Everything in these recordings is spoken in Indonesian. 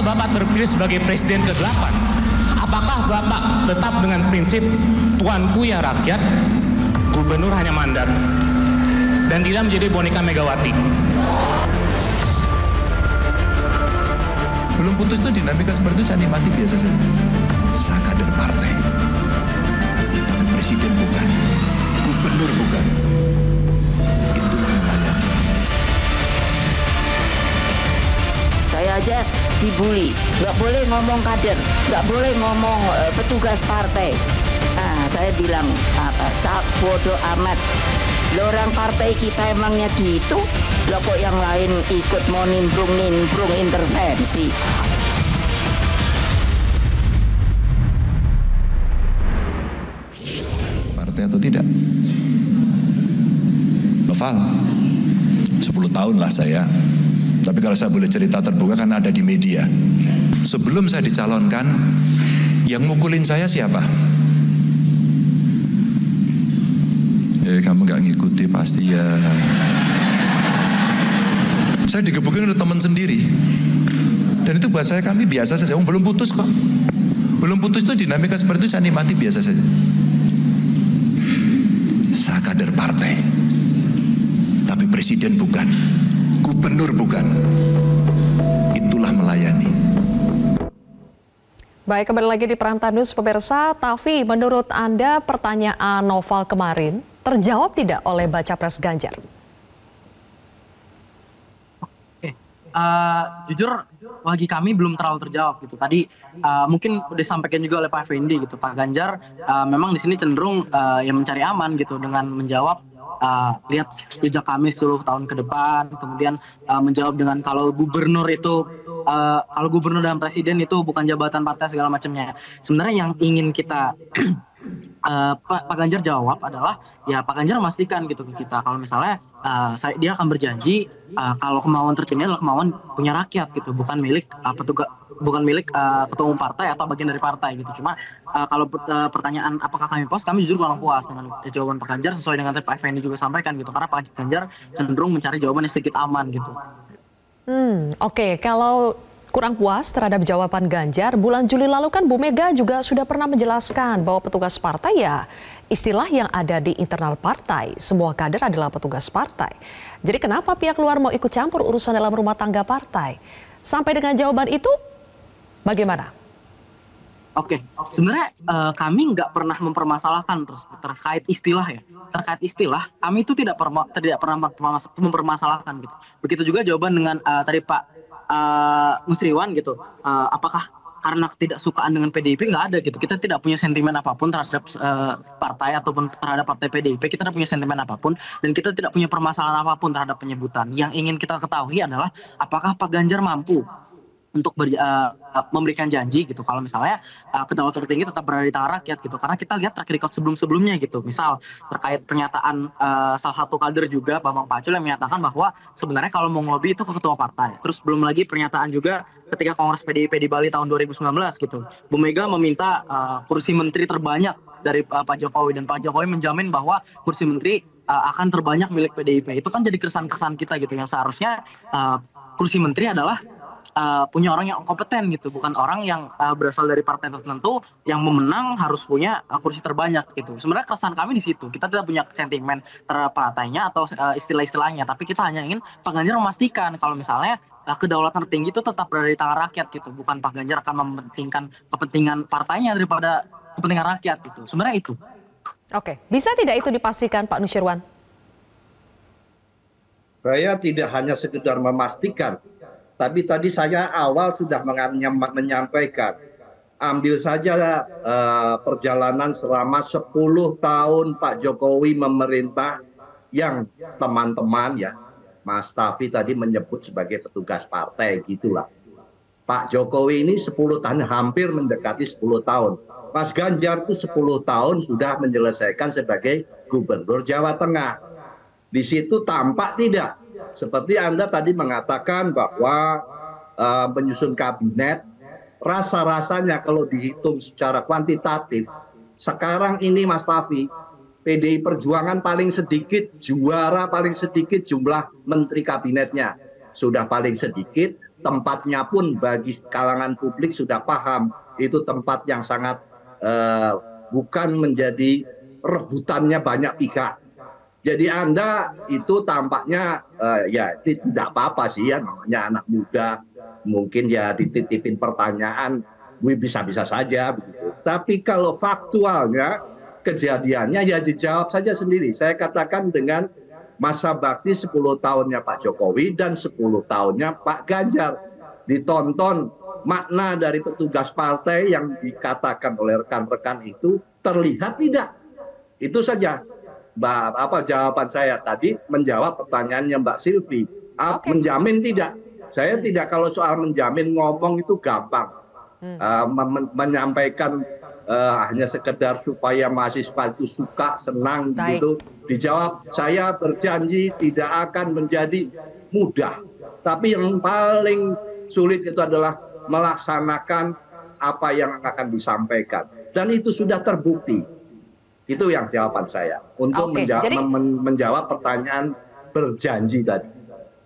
Bapak terpilih sebagai Presiden ke-8, apakah Bapak tetap dengan prinsip tuanku ya rakyat, gubernur hanya mandat, dan tidak menjadi boneka Megawati? Belum putus itu dinamika seperti itu saya nikmati biasa saja. Saya kader partai, tapi presiden bukan, gubernur bukan. Itulah melayani. Saya aja dibully, nggak boleh ngomong kader, nggak boleh ngomong petugas partai. Nah, saya bilang bodoh amat. Loh, orang partai kita emangnya gitu? Loh, kok yang lain ikut mau nimbrung intervensi? Partai atau tidak? Noval, 10 tahun lah saya. Tapi kalau saya boleh cerita terbuka karena ada di media. Sebelum saya dicalonkan, yang mukulin saya siapa? Kamu gak ngikuti pasti ya. Saya digebukin oleh teman sendiri. Dan itu buat saya kami biasa saja. Belum putus kok. Belum putus itu dinamika seperti itu saya nikmati biasa saja. Saya kader partai, tapi presiden bukan, gubernur bukan. Itulah melayani. Baik, kembali lagi di Prime Time News, pemirsa. Tavi, menurut Anda pertanyaan Noval kemarin terjawab tidak oleh baca pres Ganjar? Jujur bagi kami belum terlalu terjawab gitu. Tadi mungkin udah disampaikan juga oleh Pak Effendi gitu. Pak Ganjar memang di sini cenderung yang mencari aman gitu dengan menjawab lihat jejak kami 10 tahun ke depan, kemudian menjawab dengan kalau gubernur dan presiden itu bukan jabatan partai segala macamnya. Sebenarnya yang ingin kita Pak Ganjar jawab adalah ya Pak Ganjar memastikan gitu ke kita kalau misalnya dia akan berjanji kalau kemauan tertinggi adalah kemauan punya rakyat gitu, bukan milik ketua umum partai atau bagian dari partai gitu. Cuma kalau pertanyaan apakah kami puas, kami jujur kurang puas dengan jawaban Pak Ganjar sesuai dengan Pak Effendi juga sampaikan gitu, karena Pak Ganjar cenderung mencari jawaban yang sedikit aman gitu. Oke, kalau kurang puas terhadap jawaban Ganjar, bulan Juli lalu kan Bu Mega juga sudah pernah menjelaskan bahwa petugas partai ya istilah yang ada di internal partai. Semua kader adalah petugas partai. Jadi kenapa pihak luar mau ikut campur urusan dalam rumah tangga partai? Sampai dengan jawaban itu, bagaimana? Oke, sebenarnya kami nggak pernah mempermasalahkan terkait istilah ya. Terkait istilah, kami itu tidak pernah mempermasalahkan gitu. Begitu juga jawaban dengan tadi Pak Nusriwan gitu, apakah karena ketidaksukaan dengan PDIP? Nggak ada gitu. Kita tidak punya sentimen apapun terhadap partai ataupun terhadap partai PDIP. Kita tidak punya sentimen apapun dan kita tidak punya permasalahan apapun terhadap penyebutan. Yang ingin kita ketahui adalah apakah Pak Ganjar mampu untuk memberikan janji gitu kalau misalnya kedaulatan tertinggi tetap berada di tangan rakyat gitu, karena kita lihat track record sebelumnya gitu, misal terkait pernyataan salah satu kader juga Bambang Pacul yang menyatakan bahwa sebenarnya kalau mau ngelobi itu ke ketua partai. Terus belum lagi pernyataan juga ketika Kongres PDIP di Bali tahun 2019 gitu, Bu Mega meminta kursi menteri terbanyak dari Pak Jokowi, dan Pak Jokowi menjamin bahwa kursi menteri akan terbanyak milik PDIP. Itu kan jadi kesan-kesan kita gitu, yang seharusnya kursi menteri adalah punya orang yang kompeten gitu, bukan orang yang berasal dari partai tertentu yang memenang harus punya kursi terbanyak gitu. Sebenarnya keresahan kami di situ. Kita tidak punya sentimen terhadap partainya atau istilah-istilahnya, tapi kita hanya ingin Pak Ganjar memastikan kalau misalnya kedaulatan tertinggi itu tetap berada di tangan rakyat gitu, bukan Pak Ganjar akan mementingkan kepentingan partainya daripada kepentingan rakyat gitu. Sebenarnya itu. Oke, bisa tidak itu dipastikan Pak Nusirwan? Saya tidak hanya sekedar memastikan, tapi tadi saya awal sudah menyampaikan, ambil saja perjalanan selama 10 tahun Pak Jokowi memerintah yang teman-teman ya, Mas Tavi tadi menyebut sebagai petugas partai gitulah. Pak Jokowi ini 10 tahun, hampir mendekati 10 tahun. Mas Ganjar itu 10 tahun sudah menyelesaikan sebagai Gubernur Jawa Tengah. Di situ tampak tidak? Seperti Anda tadi mengatakan bahwa menyusun kabinet, rasa-rasanya kalau dihitung secara kuantitatif, sekarang ini Mas Tavi, PDI Perjuangan paling sedikit, juara paling sedikit jumlah menteri kabinetnya. Sudah paling sedikit, tempatnya pun bagi kalangan publik sudah paham itu tempat yang sangat bukan menjadi rebutannya banyak pihak. Jadi Anda itu tampaknya ya tidak apa-apa sih ya, namanya anak muda, mungkin ya dititipin pertanyaan, bisa-bisa saja begitu. Tapi kalau faktualnya kejadiannya ya dijawab saja sendiri. Saya katakan dengan masa bakti 10 tahunnya Pak Jokowi dan 10 tahunnya Pak Ganjar. Ditonton makna dari petugas partai yang dikatakan oleh rekan-rekan itu terlihat tidak. Itu saja. Jawaban saya tadi menjawab pertanyaannya Mbak Silvi. Menjamin tidak? Saya tidak, kalau soal menjamin ngomong itu gampang. Menyampaikan hanya sekedar supaya mahasiswa itu suka, senang gitu. Dijawab, saya berjanji tidak akan menjadi mudah. Tapi yang paling sulit itu adalah melaksanakan apa yang akan disampaikan. Dan itu sudah terbukti. Itu yang jawaban saya untuk menjawab pertanyaan berjanji tadi.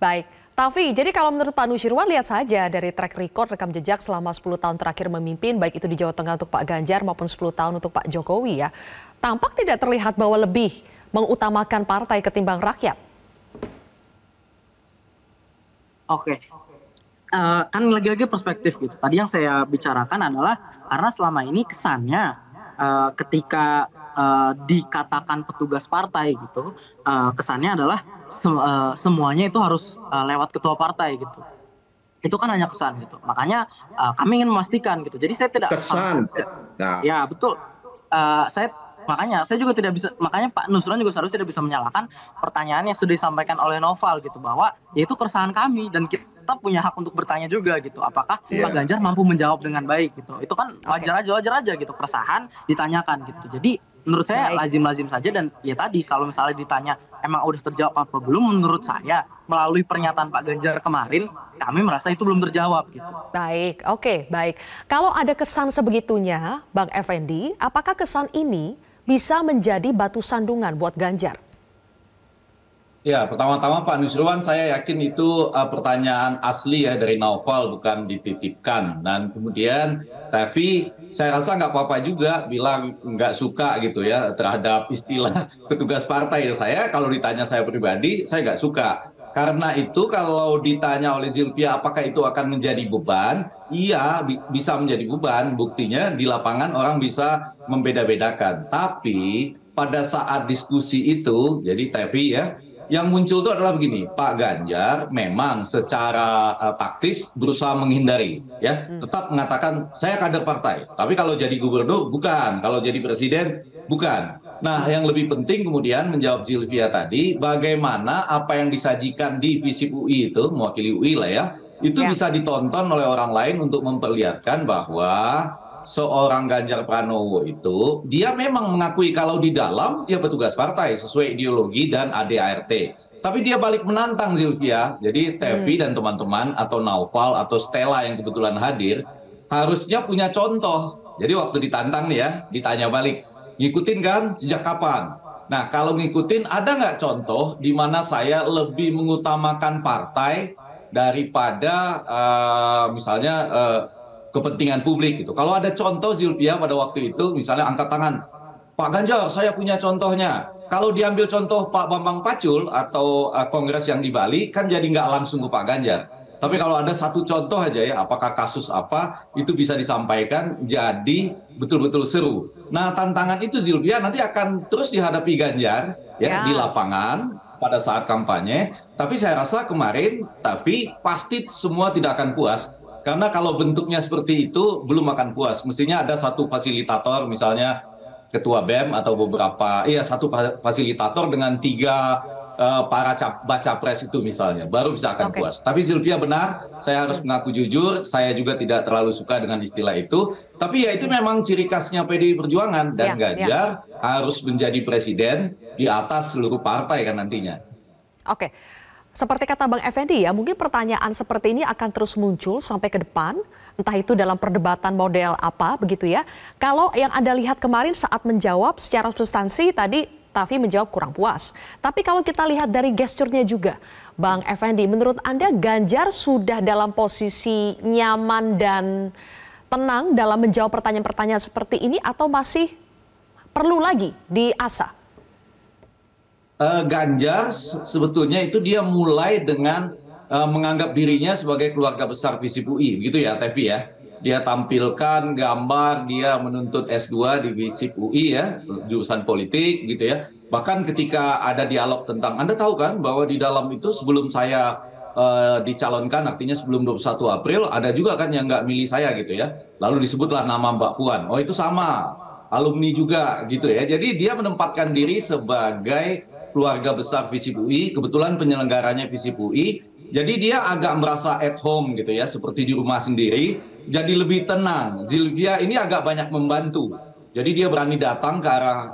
Baik, Taufik, jadi kalau menurut Pak Nusirwan, lihat saja dari track record rekam jejak selama 10 tahun terakhir memimpin, baik itu di Jawa Tengah untuk Pak Ganjar maupun 10 tahun untuk Pak Jokowi ya, tampak tidak terlihat bahwa lebih mengutamakan partai ketimbang rakyat. Oke. Kan lagi-lagi perspektif gitu. Tadi yang saya bicarakan adalah karena selama ini kesannya ketika dikatakan petugas partai gitu, kesannya adalah semuanya itu harus lewat ketua partai gitu. Itu kan hanya kesan gitu. Makanya kami ingin memastikan gitu. Jadi saya tidak kesan. Nah. Ya betul. Makanya saya juga tidak bisa. Makanya Pak Nusron juga seharusnya tidak bisa menyalahkan pertanyaan yang sudah disampaikan oleh Noval gitu, bahwa yaitu keresahan kami dan kita punya hak untuk bertanya juga gitu. Apakah Pak Ganjar mampu menjawab dengan baik gitu? Itu kan wajar aja gitu, keresahan ditanyakan gitu. Jadi menurut saya lazim-lazim saja, dan ya tadi kalau misalnya ditanya emang udah terjawab apa belum, menurut saya melalui pernyataan Pak Ganjar kemarin kami merasa itu belum terjawab gitu. Baik, oke, baik. Kalau ada kesan sebegitunya, Bang Effendi, apakah kesan ini bisa menjadi batu sandungan buat Ganjar? Ya, pertama-tama Pak Nusirwan, saya yakin itu pertanyaan asli ya dari Noval, bukan dititipkan. Dan kemudian, tapi saya rasa nggak apa-apa juga bilang nggak suka gitu ya terhadap istilah petugas partai. Saya kalau ditanya saya pribadi, saya nggak suka. Karena itu kalau ditanya oleh Zilvia apakah itu akan menjadi beban, iya bisa menjadi beban. Buktinya di lapangan orang bisa membeda-bedakan. Tapi pada saat diskusi itu, jadi Tevi ya, yang muncul itu adalah begini, Pak Ganjar memang secara taktis berusaha menghindari, ya, tetap mengatakan saya kader partai, tapi kalau jadi gubernur bukan, kalau jadi presiden bukan. Nah, yang lebih penting kemudian menjawab Zilvia tadi, bagaimana apa yang disajikan di FISIP UI itu, mewakili UI lah ya, itu bisa ditonton oleh orang lain untuk memperlihatkan bahwa seorang Ganjar Pranowo itu dia memang mengakui kalau di dalam dia petugas partai sesuai ideologi dan ADART. Tapi dia balik menantang Zilvia. Jadi Tevi dan teman-teman atau Naufal atau Stella yang kebetulan hadir harusnya punya contoh. Jadi waktu ditantang nih ya, ditanya balik, ngikutin kan sejak kapan? Nah, kalau ngikutin ada nggak contoh di mana saya lebih mengutamakan partai daripada misalnya kepentingan publik gitu. Kalau ada contoh Zilvia pada waktu itu misalnya angkat tangan, Pak Ganjar saya punya contohnya. Kalau diambil contoh Pak Bambang Pacul atau kongres yang di Bali kan jadi nggak langsung ke Pak Ganjar. Tapi kalau ada satu contoh aja ya, apakah kasus apa itu bisa disampaikan jadi betul-betul seru. Nah, tantangan itu Zilvia nanti akan terus dihadapi Ganjar ya di lapangan pada saat kampanye. Tapi saya rasa kemarin tapi pasti semua tidak akan puas. Karena kalau bentuknya seperti itu belum akan puas. Mestinya ada satu fasilitator, misalnya ketua BEM atau beberapa, satu fasilitator dengan 3 para baca pres itu misalnya, baru bisa akan puas. Tapi Zilvia benar, saya harus mengaku jujur, saya juga tidak terlalu suka dengan istilah itu. Tapi ya itu memang ciri khasnya PDI Perjuangan, dan Ganjar harus menjadi presiden di atas seluruh partai kan nantinya. Oke. Seperti kata Bang Effendi ya, mungkin pertanyaan seperti ini akan terus muncul sampai ke depan, entah itu dalam perdebatan model apa begitu ya. Kalau yang Anda lihat kemarin saat menjawab secara substansi tadi Tafi menjawab kurang puas. Tapi kalau kita lihat dari gesturnya juga, Bang Effendi, menurut Anda Ganjar sudah dalam posisi nyaman dan tenang dalam menjawab pertanyaan-pertanyaan seperti ini atau masih perlu lagi diasah? Ganjar sebetulnya itu dia mulai dengan menganggap dirinya sebagai keluarga besar FISIP UI, gitu ya, Tevi ya. Dia tampilkan gambar dia menuntut S2 di FISIP UI ya, jurusan politik gitu ya. Bahkan ketika ada dialog tentang, Anda tahu kan bahwa di dalam itu sebelum saya dicalonkan, artinya sebelum 21 April, ada juga kan yang nggak milih saya gitu ya. Lalu disebutlah nama Mbak Puan. Oh itu sama, alumni juga gitu ya. Jadi dia menempatkan diri sebagai keluarga besar FISIP UI, kebetulan penyelenggaranya FISIP UI. Jadi dia agak merasa at home gitu ya, seperti di rumah sendiri, jadi lebih tenang. Zilvia ini agak banyak membantu. Jadi dia berani datang ke arah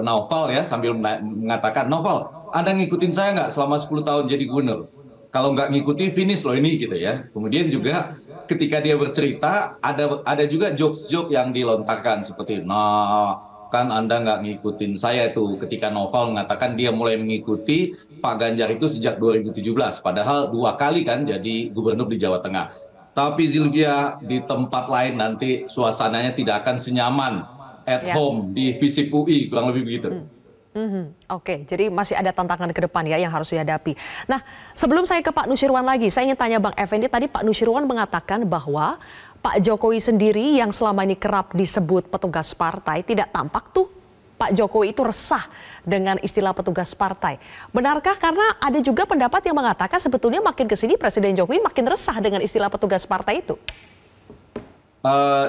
Naufal ya, sambil mengatakan, Naufal, Anda ngikutin saya nggak selama 10 tahun jadi gubernur? Kalau nggak ngikuti, finish loh ini gitu ya. Kemudian juga ketika dia bercerita, ada juga jokes-jokes yang dilontarkan seperti, nah kan Anda nggak ngikutin saya itu, ketika Naufal mengatakan dia mulai mengikuti Pak Ganjar itu sejak 2017, padahal 2 kali kan jadi gubernur di Jawa Tengah. Tapi Zilvia, di tempat lain nanti suasananya tidak akan senyaman at home di FISIP UI, kurang lebih begitu. Oke, jadi masih ada tantangan ke depan ya yang harus dihadapi. Nah, sebelum saya ke Pak Nusyirwan lagi, saya ingin tanya Bang Effendi, tadi Pak Nusyirwan mengatakan bahwa Pak Jokowi sendiri yang selama ini kerap disebut petugas partai, tidak tampak tuh Pak Jokowi itu resah dengan istilah petugas partai. Benarkah? Karena ada juga pendapat yang mengatakan sebetulnya makin kesini Presiden Jokowi makin resah dengan istilah petugas partai itu.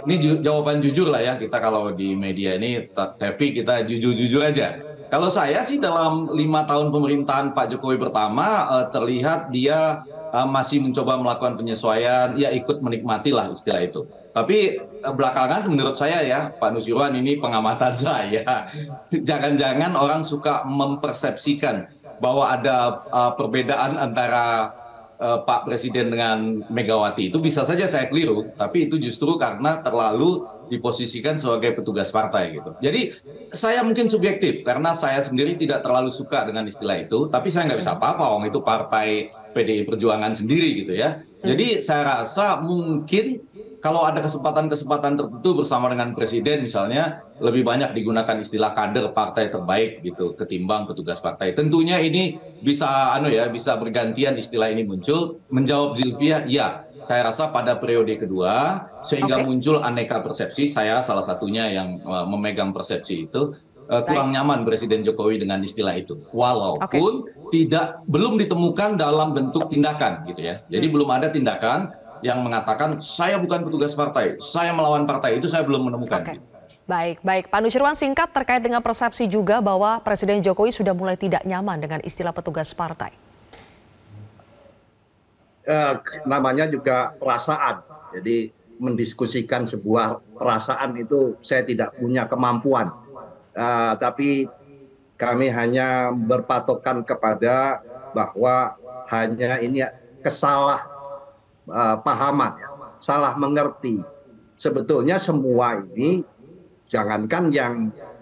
Ini jawaban jujur lah ya, kita kalau di media ini, tapi kita jujur-jujur aja. Kalau saya sih dalam 5 tahun pemerintahan Pak Jokowi pertama, terlihat dia masih mencoba melakukan penyesuaian, ya ikut menikmati lah istilah itu. Tapi belakangan menurut saya ya, Pak Nusyirwan, ini pengamatan saya, jangan-jangan orang suka mempersepsikan bahwa ada perbedaan antara Pak Presiden dengan Megawati. Itu bisa saja saya keliru, tapi itu justru karena terlalu diposisikan sebagai petugas partai gitu. Jadi saya mungkin subjektif karena saya sendiri tidak terlalu suka dengan istilah itu, tapi saya nggak bisa apa-apa, itu partai PDI Perjuangan sendiri gitu ya. Jadi saya rasa mungkin kalau ada kesempatan-kesempatan tertentu bersama dengan Presiden misalnya, lebih banyak digunakan istilah kader partai terbaik gitu ketimbang petugas partai. Tentunya ini bisa bisa bergantian istilah ini muncul. Menjawab Zilvia, ya, saya rasa pada periode kedua sehingga muncul aneka persepsi. Saya salah satunya yang memegang persepsi itu. Kurang nyaman Presiden Jokowi dengan istilah itu, walaupun belum ditemukan dalam bentuk tindakan gitu ya. Jadi belum ada tindakan yang mengatakan saya bukan petugas partai, saya melawan partai, itu saya belum menemukan. Baik. Pak Nusyirwan, singkat terkait dengan persepsi juga bahwa Presiden Jokowi sudah mulai tidak nyaman dengan istilah petugas partai. Namanya juga perasaan, jadi mendiskusikan sebuah perasaan itu saya tidak punya kemampuan. Tapi kami hanya berpatokan kepada bahwa hanya ini pahaman, salah mengerti. Sebetulnya semua ini jangankan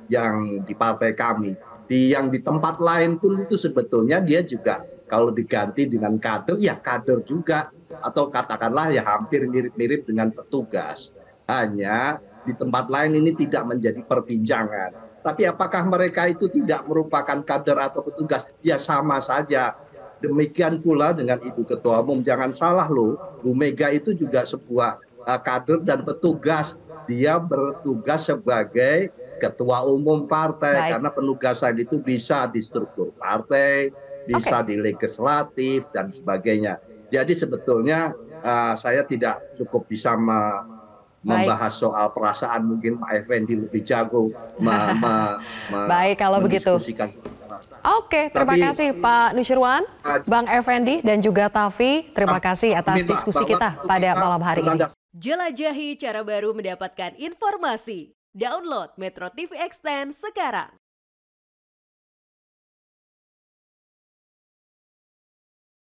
yang di partai kami, yang di tempat lain pun itu sebetulnya dia juga kalau diganti dengan kader, ya kader juga, atau katakanlah ya hampir mirip-mirip dengan petugas. Hanya di tempat lain ini tidak menjadi perbincangan. Tapi apakah mereka itu tidak merupakan kader atau petugas? Ya sama saja. Demikian pula dengan Ibu Ketua Umum. Jangan salah loh, Bu Mega itu juga sebuah kader dan petugas. Dia bertugas sebagai Ketua Umum partai. Karena penugasan itu bisa di struktur partai, bisa di legislatif dan sebagainya. Jadi sebetulnya saya tidak cukup bisa membahas soal perasaan, mungkin Pak Effendi lebih jago baik kalau begitu. Oke, terima kasih Pak Nusyirwan, Bang Effendi dan juga Tafi. Terima kasih atas diskusi kita pada malam hari ini. Jelajahi cara baru mendapatkan informasi. Download Metro TV Extend sekarang.